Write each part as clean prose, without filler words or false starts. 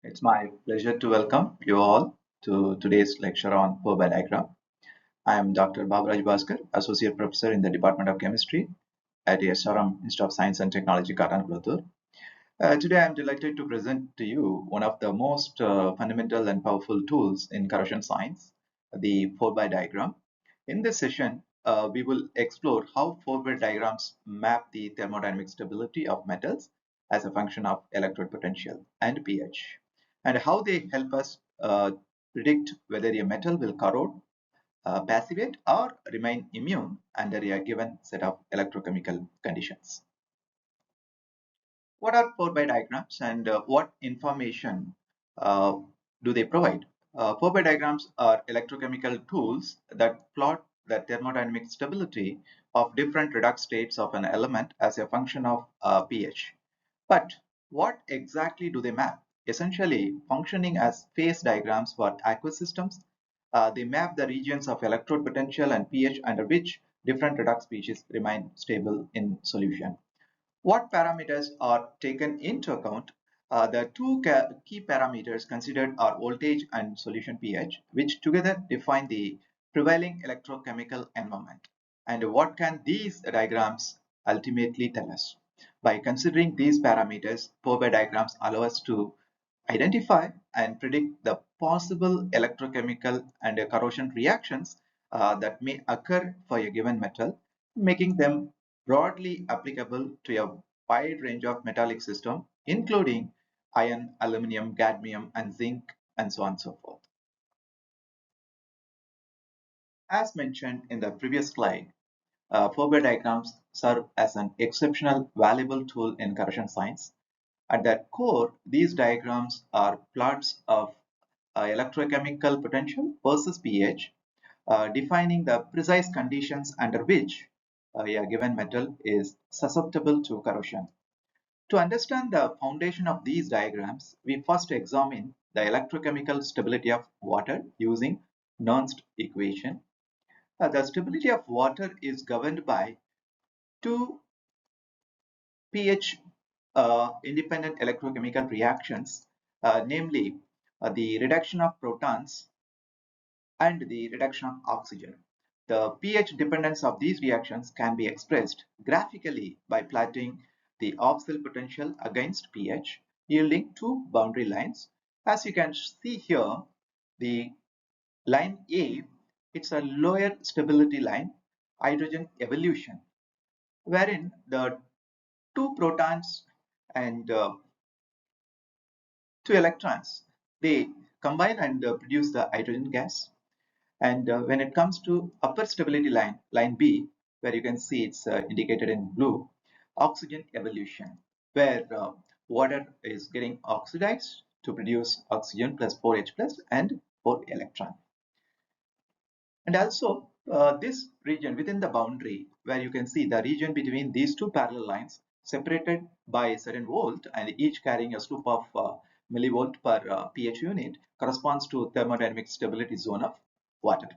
It's my pleasure to welcome you all to today's lecture on Pourbaix diagram. I am Dr. Babaraj Bhaskar, Associate Professor in the Department of Chemistry at SRM Institute of Science and Technology, Katankulattur. Today, I am delighted to present to you one of the most fundamental and powerful tools in corrosion science, the Pourbaix diagram. In this session, we will explore how Pourbaix diagrams map the thermodynamic stability of metals as a function of electrode potential and pH, and how they help us predict whether a metal will corrode, passivate, or remain immune under a given set of electrochemical conditions. What are 4 by diagrams and what information uh, do they provide? 4 by diagrams are electrochemical tools that plot the thermodynamic stability of different redox states of an element as a function of pH. But what exactly do they map? Essentially, functioning as phase diagrams for aqueous systems, they map the regions of electrode potential and pH under which different redox species remain stable in solution. What parameters are taken into account? The two key parameters considered are voltage and solution pH, which together define the prevailing electrochemical environment. And what can these diagrams ultimately tell us? By considering these parameters, Pourbaix diagrams allow us to identify and predict the possible electrochemical and corrosion reactions that may occur for a given metal, making them broadly applicable to a wide range of metallic systems, including iron, aluminum, cadmium, and zinc, and so on and so forth. As mentioned in the previous slide, Fourier diagrams serve as an exceptional valuable tool in corrosion science. At their core, these diagrams are plots of electrochemical potential versus pH, defining the precise conditions under which a given metal is susceptible to corrosion. To understand the foundation of these diagrams, we first examine the electrochemical stability of water using Nernst equation. The stability of water is governed by two pH independent electrochemical reactions, namely the reduction of protons and the reduction of oxygen. The pH dependence of these reactions can be expressed graphically by plotting the oxidal potential against pH, yielding two boundary lines. As you can see here, the line A, it's a lower stability line, hydrogen evolution, wherein the two protons and two electrons, they combine and produce the hydrogen gas. And when it comes to upper stability line, line B, where you can see it's indicated in blue, oxygen evolution, where water is getting oxidized to produce oxygen plus 4H plus and 4 electron. And also this region within the boundary, where you can see the region between these two parallel lines separated by a certain volt and each carrying a slope of millivolt per pH unit, corresponds to thermodynamic stability zone of water.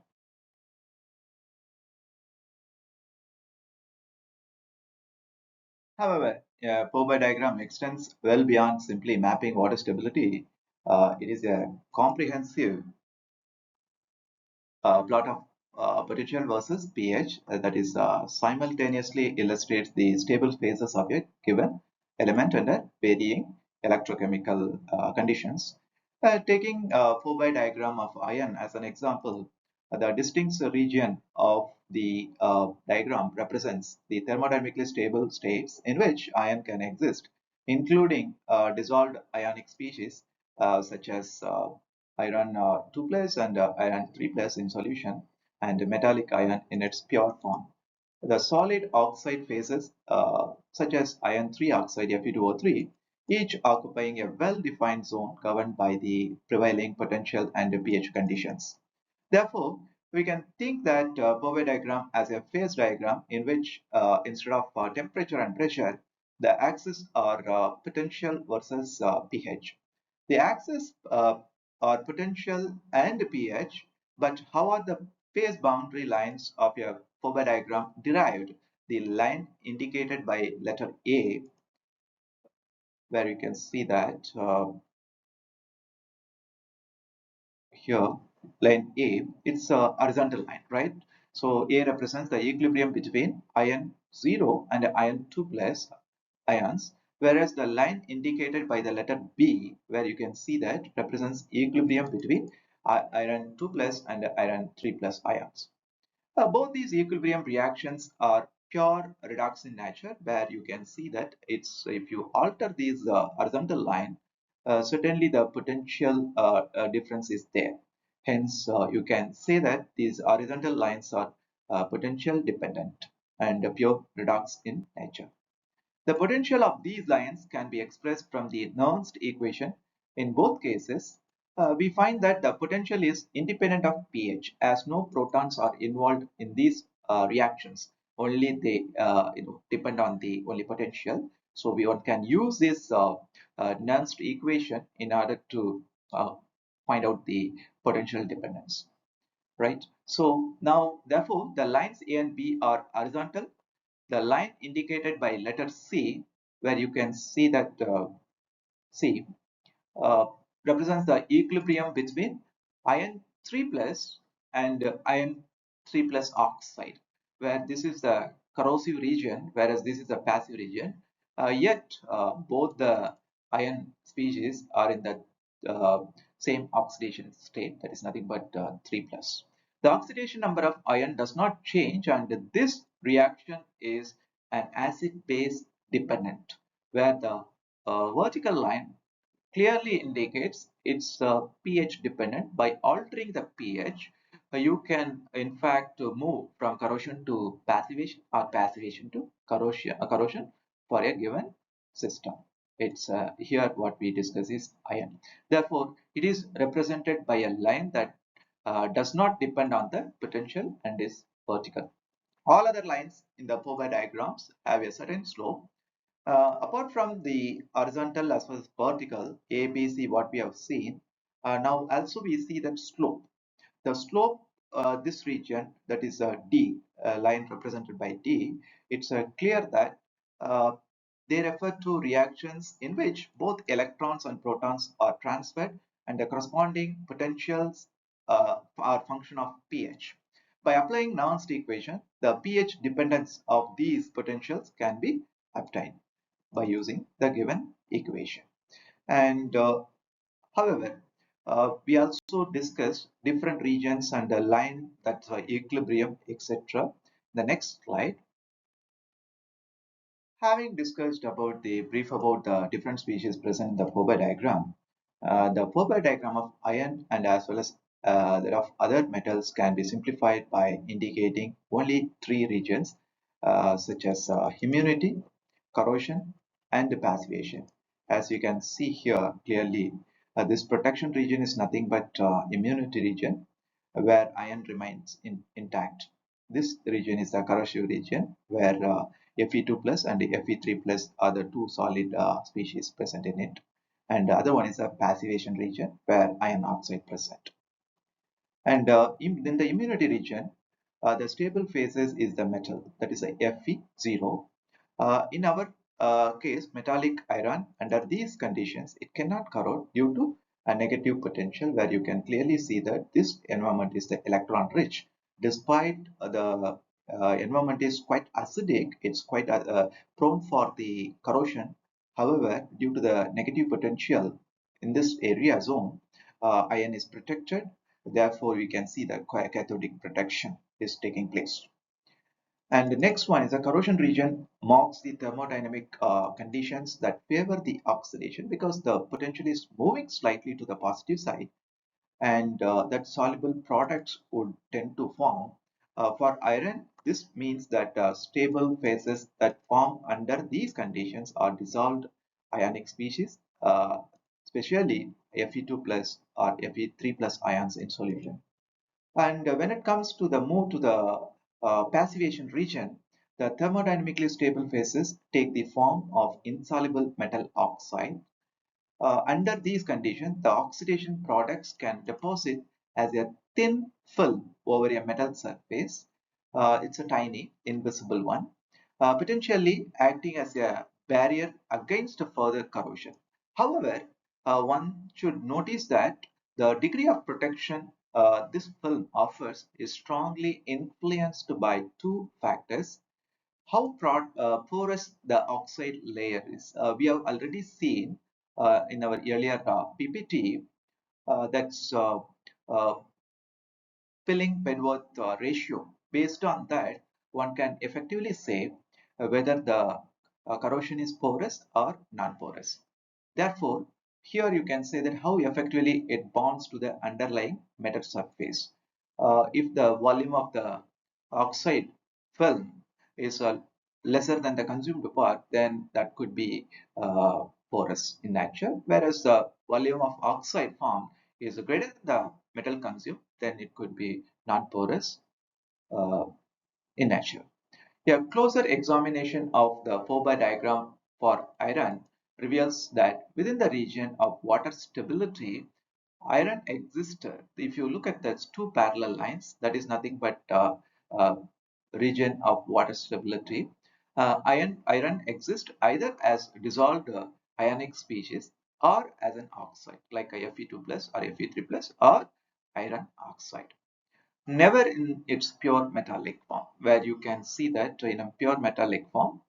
However, a Pourbaix diagram extends well beyond simply mapping water stability. It is a comprehensive plot of potential versus pH that is simultaneously illustrates the stable phases of a given element under varying electrochemical conditions. Taking a Pourbaix diagram of iron as an example, the distinct region of the diagram represents the thermodynamically stable states in which iron can exist, including dissolved ionic species such as iron 2 plus and iron 3 plus in solution, and metallic iron in its pure form. The solid oxide phases, such as iron 3 oxide Fe2O3, each occupying a well-defined zone governed by the prevailing potential and pH conditions. Therefore, we can think that Pourbaix diagram as a phase diagram in which instead of temperature and pressure, the axes are potential versus pH. The axes are potential and pH, but how are the phase boundary lines of your Pourbaix diagram derived? The line indicated by letter A, where you can see that here, line A, it's a horizontal line, right? So A represents the equilibrium between ion 0 and ion 2 plus ions, whereas the line indicated by the letter B, where you can see that represents equilibrium between iron 2 plus and iron 3 plus ions. Both these equilibrium reactions are pure redox in nature, where you can see that it's if you alter these horizontal line, certainly the potential difference is there. Hence, you can say that these horizontal lines are potential dependent and pure redox in nature. The potential of these lines can be expressed from the Nernst equation. In both cases, we find that the potential is independent of pH, as no protons are involved in these reactions. Only they depend on the only potential. So we can use this Nernst equation in order to find out the potential dependence, right? So now, therefore, the lines A and B are horizontal. The line indicated by letter C, where you can see that C uh, represents the equilibrium between iron 3 plus and iron 3 plus oxide, where this is the corrosive region, whereas this is the passive region. Yet both the iron species are in the same oxidation state, that is nothing but 3 plus. The oxidation number of iron does not change, and this reaction is an acid-base dependent, where the vertical line clearly indicates it's pH dependent. By altering the pH, you can in fact move from corrosion to passivation or passivation to corrosion for a given system. It's here what we discuss is ion. Therefore, it is represented by a line that does not depend on the potential and is vertical. All other lines in the Pourbaix diagrams have a certain slope. Apart from the horizontal as well as vertical, A, B, C, what we have seen, now also we see that slope. The slope, this region, that is D, line represented by D, it's clear that uh, they refer to reactions in which both electrons and protons are transferred and the corresponding potentials are function of pH. By applying Nernst equation, the pH dependence of these potentials can be obtained by using the given equation. And however, we also discussed different regions and the line that's equilibrium, etc. The next slide. Having discussed about the brief about the different species present in the Pourbaix diagram, the Pourbaix diagram of iron and as well as that of other metals can be simplified by indicating only three regions such as immunity, corrosion, and passivation. As you can see here clearly, this protection region is nothing but immunity region where iron remains intact. This region is the corrosive region where Fe2 plus and Fe3 plus are the two solid species present in it. And the other one is a passivation region where iron oxide present. And in the immunity region, the stable phases is the metal, that is a Fe0. In our case, metallic iron, under these conditions, it cannot corrode due to a negative potential, where you can clearly see that this environment is the electron rich. Despite the environment is quite acidic, it's quite prone for the corrosion. However, due to the negative potential in this area zone, iron is protected. Therefore, we can see that cathodic protection is taking place. And the next one is the corrosion region marks the thermodynamic conditions that favor the oxidation because the potential is moving slightly to the positive side, and that soluble products would tend to form. For iron, this means that stable phases that form under these conditions are dissolved ionic species, especially Fe2 plus or Fe3 plus ions in solution. And when it comes to the move to the passivation region, the thermodynamically stable phases take the form of insoluble metal oxide. Under these conditions, the oxidation products can deposit as a thin film over a metal surface. It's a tiny, invisible one, potentially acting as a barrier against further corrosion. However, one should notice that The degree of protection this film offers is strongly influenced by two factors: how porous the oxide layer is. We have already seen in our earlier PPT that's filling Penworth ratio. Based on that, one can effectively say whether the corrosion is porous or non-porous. Therefore, here you can say that how effectively it bonds to the underlying metal surface. If the volume of the oxide film is lesser than the consumed part, then that could be porous in nature. Whereas the volume of oxide formed is greater than the metal consumed, then it could be non-porous uh, in nature. A closer examination of the Pourbaix diagram for iron reveals that within the region of water stability, iron existed. If you look at those two parallel lines, that is nothing but uh, region of water stability. Iron exists either as dissolved ionic species or as an oxide like a Fe2 plus or Fe3 plus or iron oxide, never in its pure metallic form, where you can see that in a pure metallic form,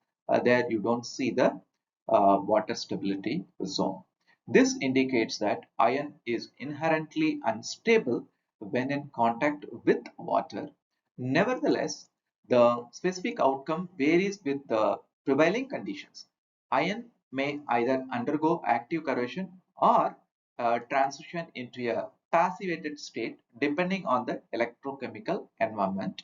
there you don't see the water stability zone. This indicates that iron is inherently unstable when in contact with water. Nevertheless, the specific outcome varies with the prevailing conditions. Iron may either undergo active corrosion or transition into a passivated state depending on the electrochemical environment,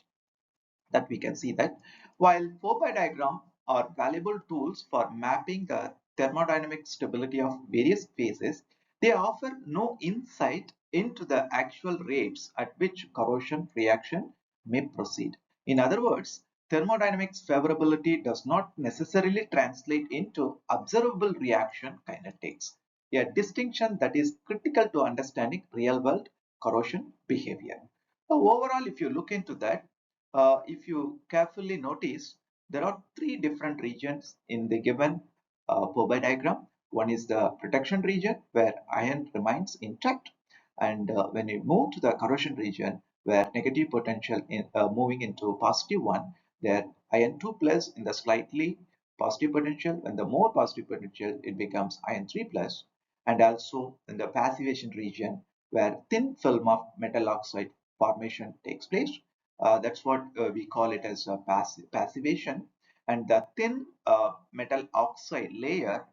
that we can see that while Pourbaix diagram are valuable tools for mapping the thermodynamic stability of various phases, they offer no insight into the actual rates at which corrosion reaction may proceed. In other words, thermodynamics favorability does not necessarily translate into observable reaction kinetics, a distinction that is critical to understanding real-world corrosion behavior. So overall, if you look into that, if you carefully notice, there are three different regions in the given Pourbaix diagram. One is the protection region where iron remains intact, and when you move to the corrosion region where negative potential in moving into positive one, there iron 2 plus in the slightly positive potential, and the more positive potential it becomes iron 3 plus, and also in the passivation region where thin film of metal oxide formation takes place. That's what we call it as a passivation. And the thin metal oxide layer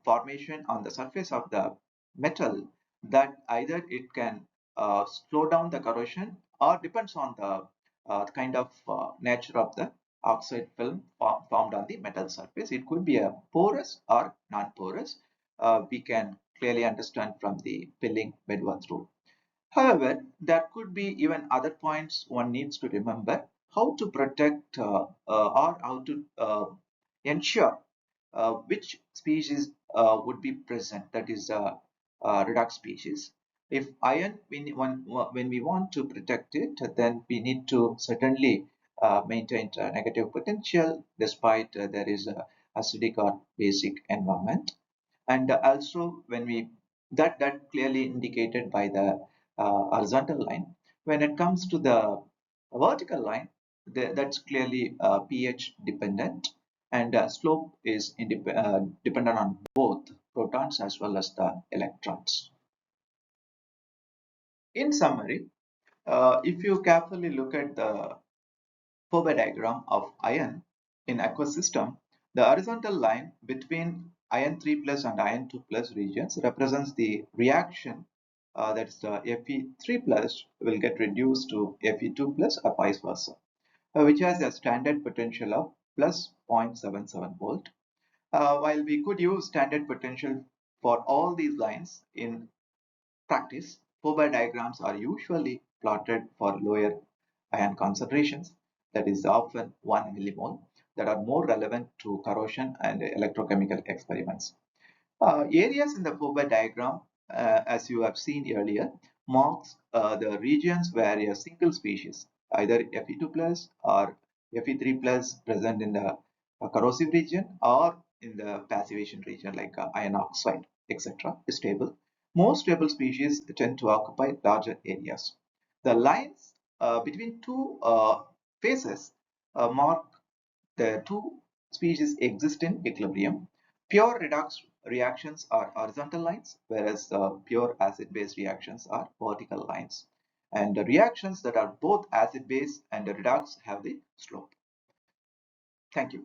formation on the surface of the metal, that either it can slow down the corrosion or depends on the kind of nature of the oxide film formed on the metal surface. It could be a porous or non-porous. We can clearly understand from the pilling Bedworth rule. However, there could be even other points one needs to remember: how to protect or how to ensure which species would be present, that is redox species. If iron, when we want to protect it, then we need to certainly maintain a negative potential despite there is a acidic or basic environment. And also when we that clearly indicated by the horizontal line. When it comes to the vertical line, that's clearly pH dependent, and slope is dependent on both protons as well as the electrons. In summary, if you carefully look at the Pourbaix diagram of iron in aqueous system, the horizontal line between iron 3 plus and iron 2 plus regions represents the reaction, that is the Fe3 plus will get reduced to Fe2 plus or vice versa, which has a standard potential of plus 0.77 volt. While we could use standard potential for all these lines in practice, Pourbaix diagrams are usually plotted for lower ion concentrations, that is often 1 millimole, that are more relevant to corrosion and electrochemical experiments. Areas in the Pourbaix diagram, as you have seen earlier, marks the regions where a single species, either Fe2 plus or Fe3 plus, present in the corrosive region or in the passivation region like iron oxide, etc., is stable. Most stable species tend to occupy larger areas. The lines between two phases mark the two species exist in equilibrium. Pure redox reactions are horizontal lines, whereas pure acid-base reactions are vertical lines. And the reactions that are both acid-base and redox have the slope. Thank you.